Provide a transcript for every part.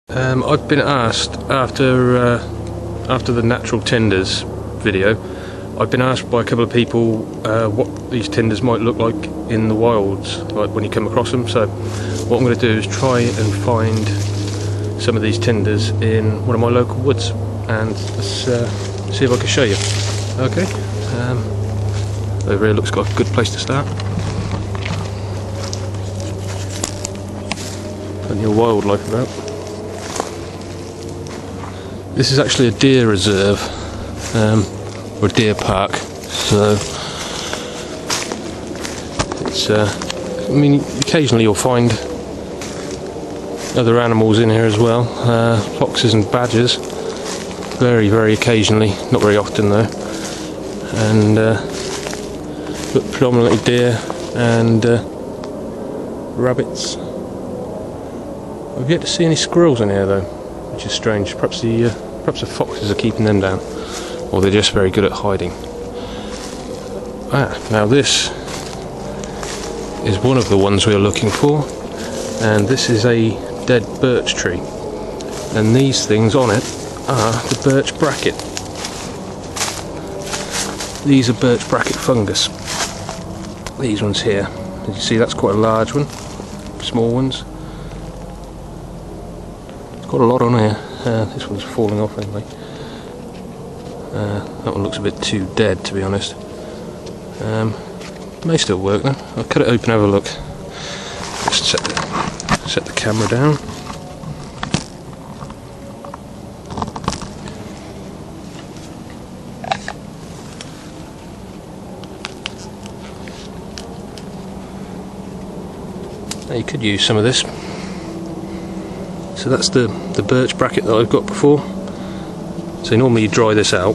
I've been asked after the natural Tinders video, I've been asked by a couple of people what these Tinders might look like in the wilds, like when you come across them. So what I'm going to do is try and find some of these Tinders in one of my local woods, and let's see if I can show you. Okay, over here looks like a good place to start. Plenty of wildlife about. This is actually a deer reserve, or a deer park, so it's, I mean, occasionally you'll find other animals in here as well, foxes and badgers, very, very occasionally, not very often though, and but predominantly deer and rabbits. I've yet to see any squirrels in here though, which is strange. Perhaps the foxes are keeping them down, or they're just very good at hiding. Now this is one of the ones we are looking for, and this is a dead birch tree, and these things on it are the birch bracket. These are birch bracket fungus. These ones here, as you see, that's quite a large one. Small ones. It's got a lot on here. This one's falling off anyway. That one looks a bit too dead, to be honest. May still work though. I'll cut it open, have a look. Just set the camera down. Now you could use some of this. So that's the birch bracket that I've got before. So normally you dry this out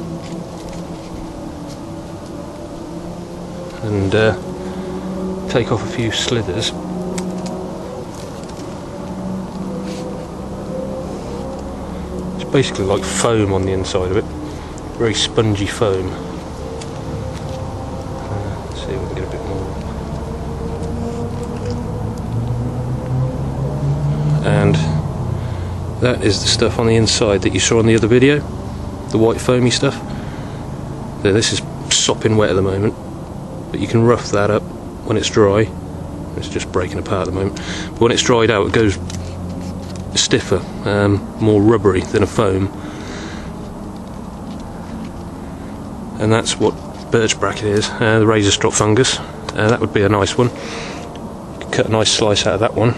and take off a few slithers. It's basically like foam on the inside of it, very spongy foam. Let's see if we can get a bit more. And that is the stuff on the inside that you saw on the other video, the white foamy stuff. Now, this is sopping wet at the moment, but you can rough that up when it's dry. It's just breaking apart at the moment, but when it's dried out it goes stiffer, more rubbery than a foam, and that's what birch bracket is. The razor strop fungus, that would be a nice one. You could cut a nice slice out of that one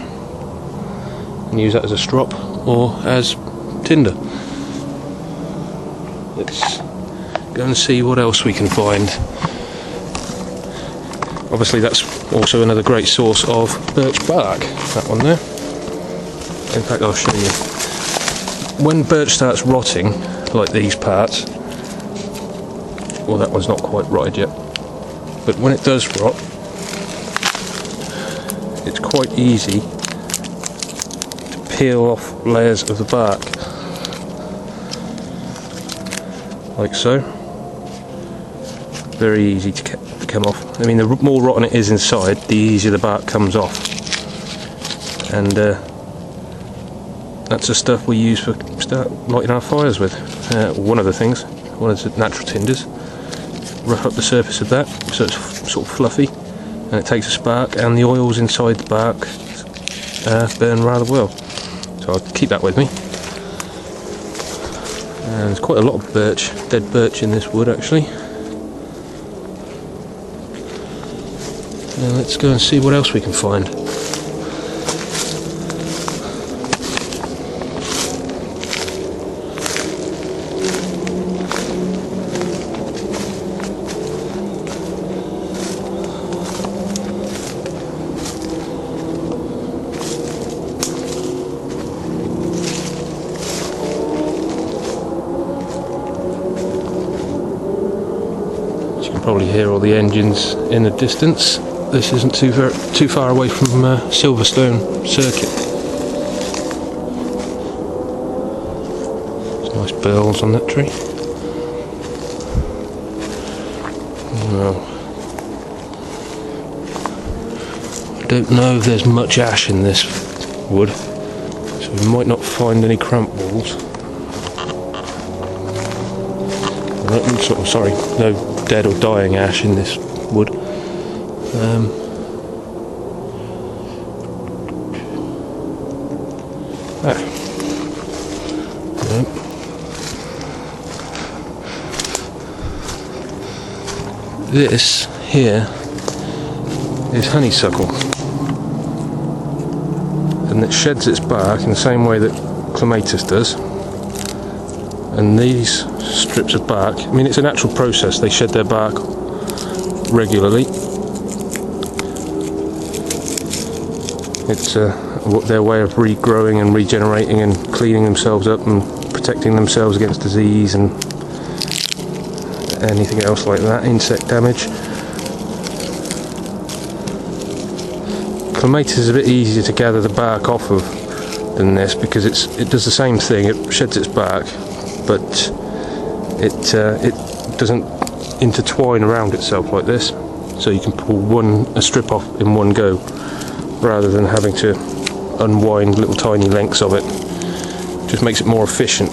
and use that as a strop or as tinder. Let's go and see what else we can find. Obviously that's also another great source of birch bark, that one there. In fact, I'll show you. When birch starts rotting, like these parts, well, that one's not quite rotted yet, but when it does rot, it's quite easy peel off layers of the bark, like so. Very easy to come off. I mean, the more rotten it is inside, the easier the bark comes off, and that's the stuff we use for start lighting our fires with. One of the things, one of the natural tinders. Rough up the surface of that so it's sort of fluffy, and it takes a spark, and the oils inside the bark burn rather well. So I'll keep that with me. And there's quite a lot of birch, dead birch in this wood actually. Now let's go and see what else we can find. Probably hear all the engines in the distance. This isn't too far away from Silverstone Circuit. There's nice bells on that tree. Well, I don't know if there's much ash in this wood, so we might not find any cramp balls. Sorry, no dead or dying ash in this wood. No. This here is honeysuckle, and it sheds its bark in the same way that clematis does. And these strips of bark, I mean, it's a natural process, they shed their bark regularly. It's their way of regrowing and regenerating and cleaning themselves up and protecting themselves against disease and anything else like that, insect damage. Clematis is a bit easier to gather the bark off of than this, because it does the same thing, it sheds its bark, but it doesn't intertwine around itself like this, so you can pull a strip off in one go rather than having to unwind little tiny lengths of it. Just makes it more efficient.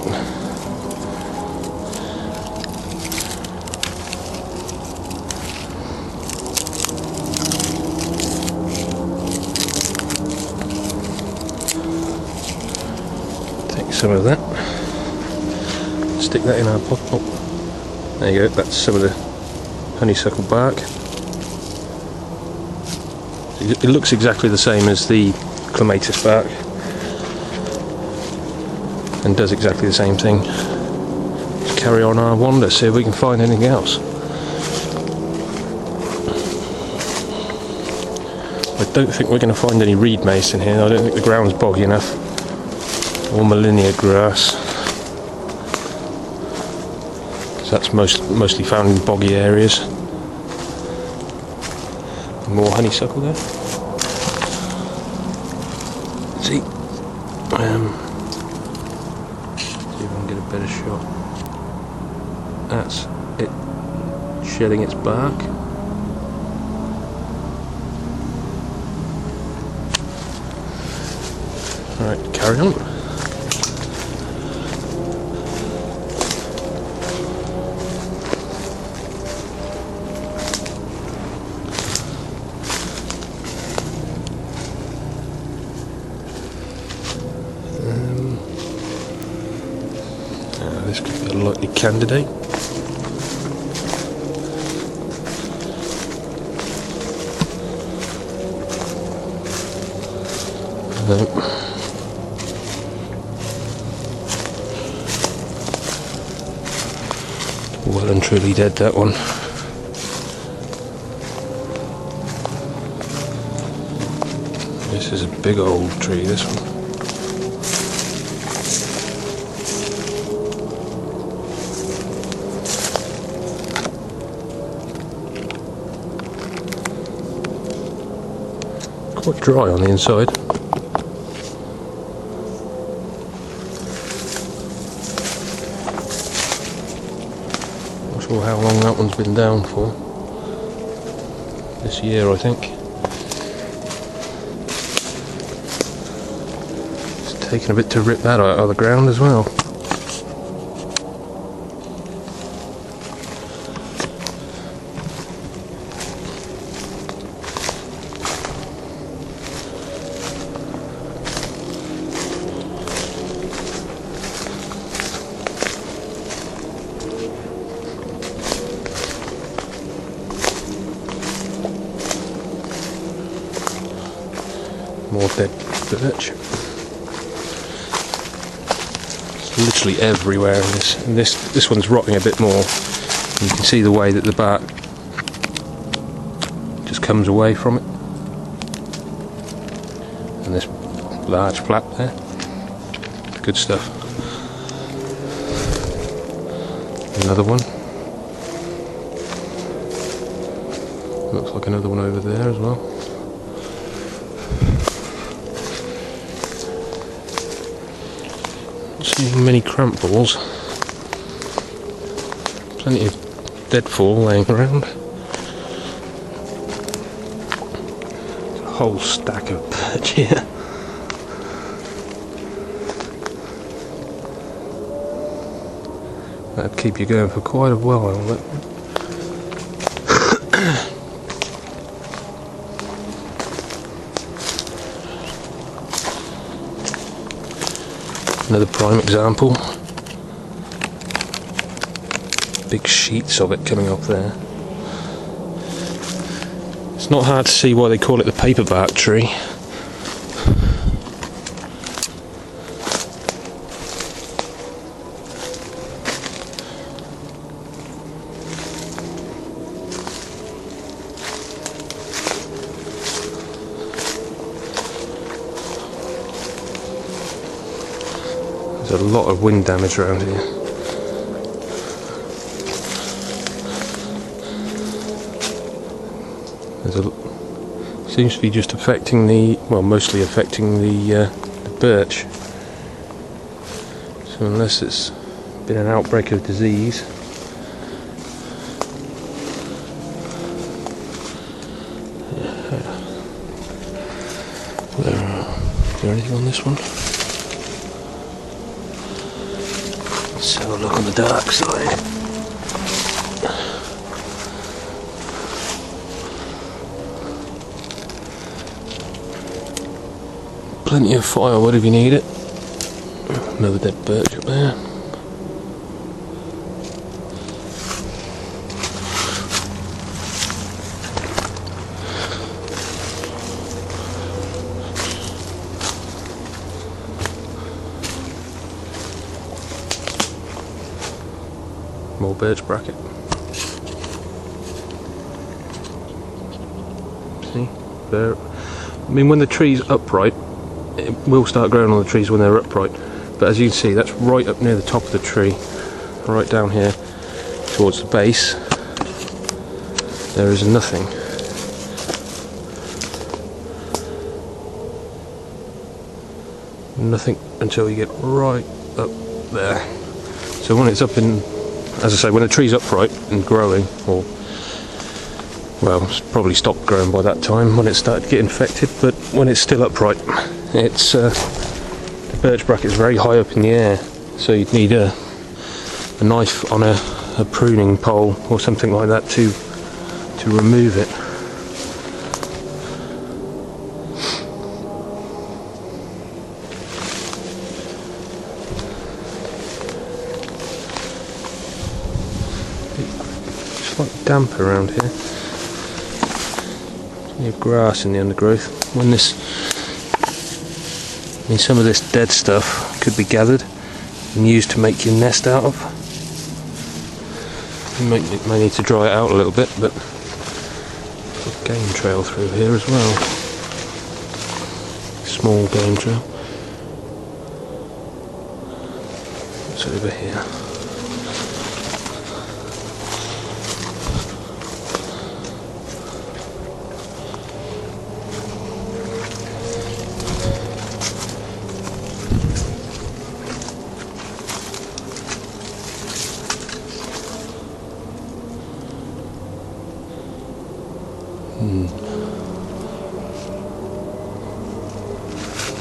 Take some of that, stick that in our pot. Oh, there you go, that's some of the honeysuckle bark. It looks exactly the same as the clematis bark and does exactly the same thing. Let's carry on our wander, see if we can find anything else. I don't think we're going to find any reed mace in here. I don't think the ground's boggy enough, or Molinia grass. So that's mostly found in boggy areas. More honeysuckle there. Let's see. See if I can get a better shot. That's it shedding its bark. Alright, carry on. This could be a likely candidate. No. Well and truly dead, that one. This is a big old tree, this one. Quite dry on the inside. Not sure how long that one's been down for. This year, I think. It's taken a bit to rip that out of the ground as well. More dead birch. It's literally everywhere in this. And this one's rotting a bit more. You can see the way that the bark just comes away from it. And this large flap there. Good stuff. Another one. Looks like another one over there as well. Seeing many cramp balls. Plenty of deadfall laying around. A whole stack of birch here. That'd keep you going for quite a while. But another prime example. Big sheets of it coming off there. It's not hard to see why they call it the paperbark tree. There's a lot of wind damage around here. Seems to be just affecting the, well, mostly affecting the birch. So unless it's been an outbreak of disease. Is there anything on this one? Let's have a look on the dark side. Plenty of firewood if you need it. Another dead birch up there. More birch bracket. See? There. I mean, when the tree's upright, it will start growing on the trees when they're upright, but as you can see, that's right up near the top of the tree, right down here towards the base. There is nothing. Nothing until you get right up there. So when it's up in, as I say, when the tree's upright and growing, or well, it's probably stopped growing by that time when it started to get infected, but when it's still upright, it's the birch bracket is very high up in the air, so you'd need a knife on a pruning pole or something like that to remove it. It's quite damp around here. Plenty of grass in the undergrowth. When this, I mean, some of this dead stuff could be gathered and used to make your nest out of. You may need to dry it out a little bit, but there's a game trail through here as well. Small game trail. What's over here?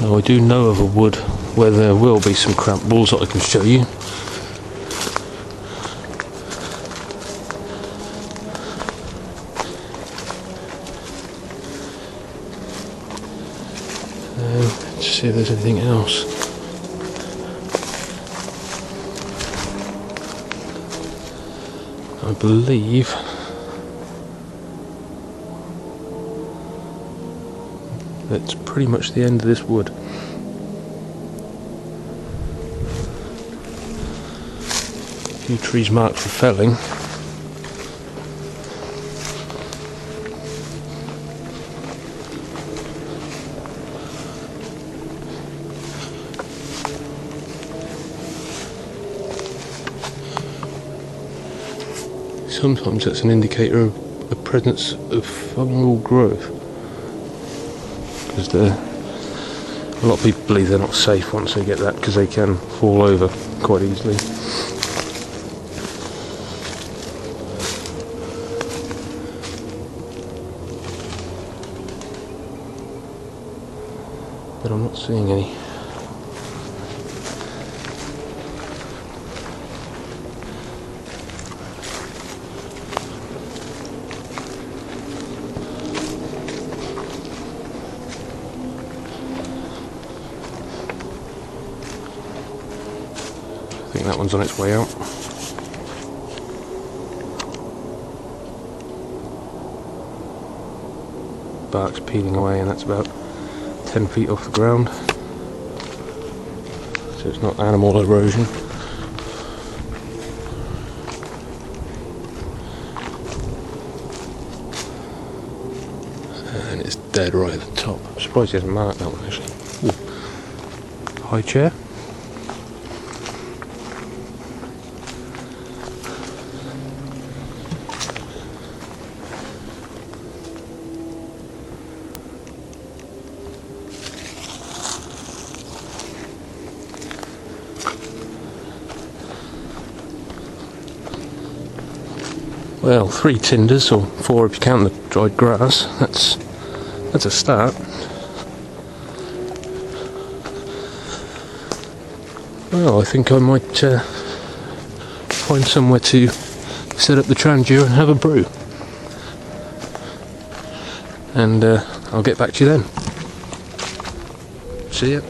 Now I do know of a wood where there will be some cramped balls that I can show you. Let's see if there's anything else. I believe that's pretty much the end of this wood. A few trees marked for felling. Sometimes that's an indicator of the presence of fungal growth, because a lot of people believe they're not safe once they get that, because they can fall over quite easily. But I'm not seeing any. think that one's on its way out. Bark's peeling away, and that's about 10 feet off the ground, so it's not animal erosion. And it's dead right at the top. I'm surprised he hasn't marked that one actually. Ooh. High chair. Well, 3 tinders, or 4 if you count the dried grass. That's a start. Well, I think I might find somewhere to set up the trandur and have a brew. And I'll get back to you then. See ya.